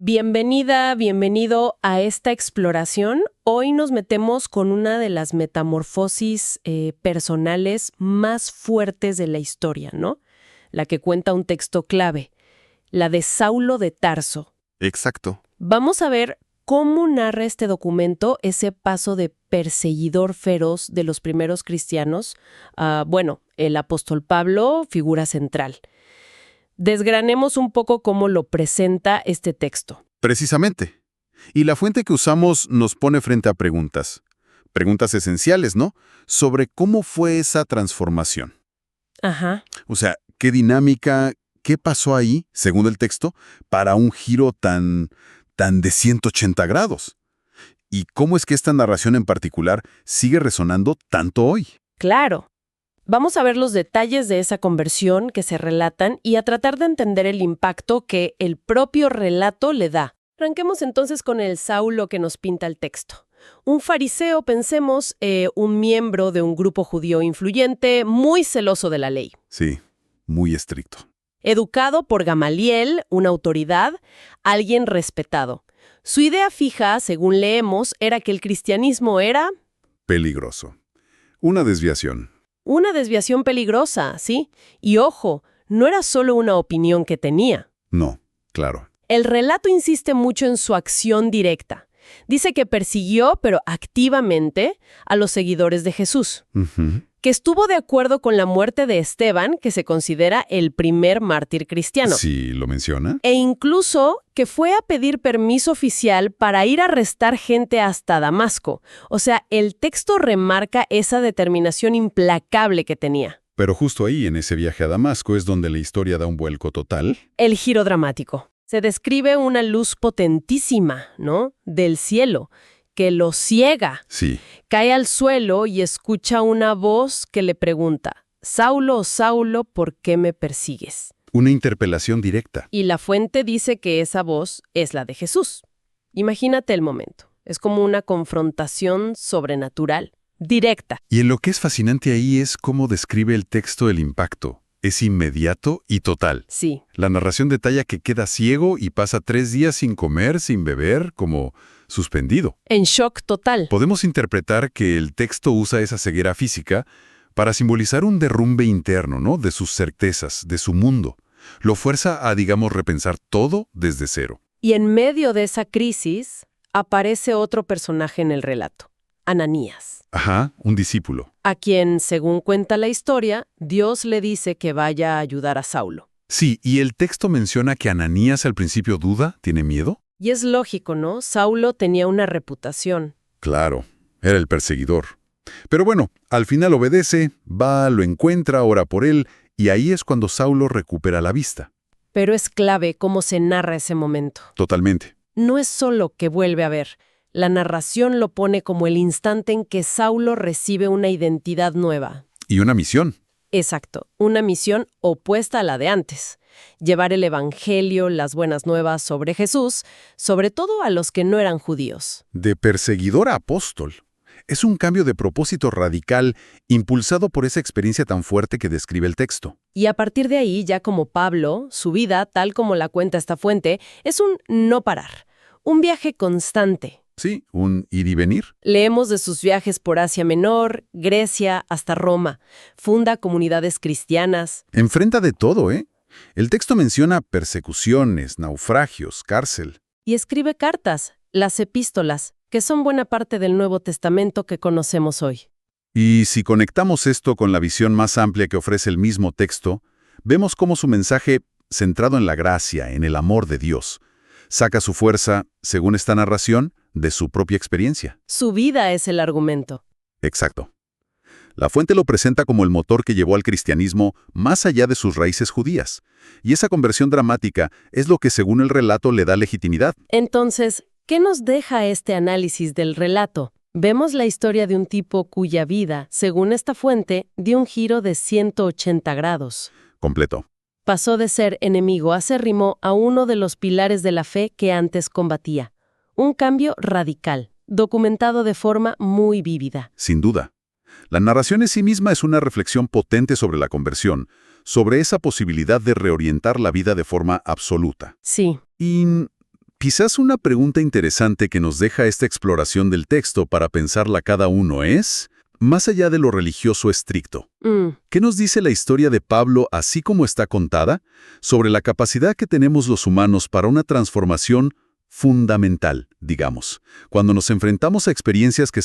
Bienvenida, bienvenido a esta exploración. Hoy nos metemos con una de las metamorfosis personales más fuertes de la historia, ¿no? La que cuenta un texto clave, la de Saulo de Tarso. Exacto. Vamos a ver cómo narra este documento ese paso de perseguidor feroz de los primeros cristianos. El apóstol Pablo, figura central. Desgranemos un poco cómo lo presenta este texto. Precisamente. Y la fuente que usamos nos pone frente a preguntas. Preguntas esenciales, ¿no? Sobre cómo fue esa transformación. Ajá. O sea, qué dinámica, qué pasó ahí, según el texto, para un giro tan de 180 grados. Y cómo es que esta narración en particular sigue resonando tanto hoy. Claro. Vamos a ver los detalles de esa conversión que se relatan y a tratar de entender el impacto que el propio relato le da. Arranquemos entonces con el Saulo que nos pinta el texto. Un fariseo, pensemos, un miembro de un grupo judío influyente, muy celoso de la ley. Sí, muy estricto. Educado por Gamaliel, una autoridad, alguien respetado. Su idea fija, según leemos, era que el cristianismo era Peligroso. Una desviación. una desviación peligrosa, ¿sí? Y ojo, no era solo una opinión que tenía. No, claro. El relato insiste mucho en su acción directa. Dice que persiguió, pero activamente, a los seguidores de Jesús. Ujú. Que estuvo de acuerdo con la muerte de Esteban, que se considera el primer mártir cristiano. Sí, lo menciona. E incluso que fue a pedir permiso oficial para ir a arrestar gente hasta Damasco. O sea, el texto remarca esa determinación implacable que tenía. Pero justo ahí, en ese viaje a Damasco, es donde la historia da un vuelco total. El giro dramático. Se describe una luz potentísima, ¿no? Del cielo, que lo ciega. Sí, Cae al suelo y escucha una voz que le pregunta: Saulo, Saulo, ¿por qué me persigues? una interpelación directa. Y la fuente dice que esa voz es la de Jesús. Imagínate el momento. Es como una confrontación sobrenatural, directa. Y en lo que es fascinante ahí es cómo describe el texto el impacto. Es inmediato y total. Sí, La narración detalla que queda ciego y pasa 3 días sin comer, sin beber, como suspendido. en shock total. Podemos interpretar que el texto usa esa ceguera física para simbolizar un derrumbe interno, ¿no? De sus certezas, de su mundo. Lo fuerza a, digamos, repensar todo desde cero. Y en medio de esa crisis aparece otro personaje en el relato, Ananías, Ajá, un discípulo. a quien, según cuenta la historia, Dios le dice que vaya a ayudar a Saulo. Sí, y el texto menciona que Ananías al principio duda, tiene miedo. Y es lógico, ¿no? Saulo tenía una reputación. Claro, era el perseguidor. Pero bueno, al final obedece, va, lo encuentra, ora por él, y ahí es cuando Saulo recupera la vista. Pero es clave cómo se narra ese momento. Totalmente. No es solo que vuelve a ver. La narración lo pone como el instante en que Saulo recibe una identidad nueva. Y una misión. Exacto, una misión opuesta a la de antes. Llevar el evangelio, las buenas nuevas sobre Jesús, sobre todo a los que no eran judíos. De perseguidor a apóstol. Es un cambio de propósito radical impulsado por esa experiencia tan fuerte que describe el texto. Y a partir de ahí, ya como Pablo, su vida, tal como la cuenta esta fuente, es un no parar, un viaje constante. Sí, un ir y venir. Leemos de sus viajes por Asia Menor, Grecia, hasta Roma. Funda comunidades cristianas. Enfrenta de todo, ¿eh? El texto menciona persecuciones, naufragios, cárcel. Y escribe cartas, las epístolas, que son buena parte del Nuevo Testamento que conocemos hoy. Y si conectamos esto con la visión más amplia que ofrece el mismo texto, vemos cómo su mensaje, centrado en la gracia, en el amor de Dios, saca su fuerza, según esta narración, de su propia experiencia. Su vida es el argumento. Exacto. La fuente lo presenta como el motor que llevó al cristianismo más allá de sus raíces judías. Y esa conversión dramática es lo que, según el relato, le da legitimidad. Entonces, ¿qué nos deja este análisis del relato? Vemos la historia de un tipo cuya vida, según esta fuente, dio un giro de 180 grados. Completo. Pasó de ser enemigo acérrimo a uno de los pilares de la fe que antes combatía. Un cambio radical, documentado de forma muy vívida. Sin duda. La narración en sí misma es una reflexión potente sobre la conversión, sobre esa posibilidad de reorientar la vida de forma absoluta. Sí. Y Quizás una pregunta interesante que nos deja esta exploración del texto para pensarla cada uno es, más allá de lo religioso estricto, ¿qué nos dice la historia de Pablo así como está contada sobre la capacidad que tenemos los humanos para una transformación fundamental, digamos, cuando nos enfrentamos a experiencias que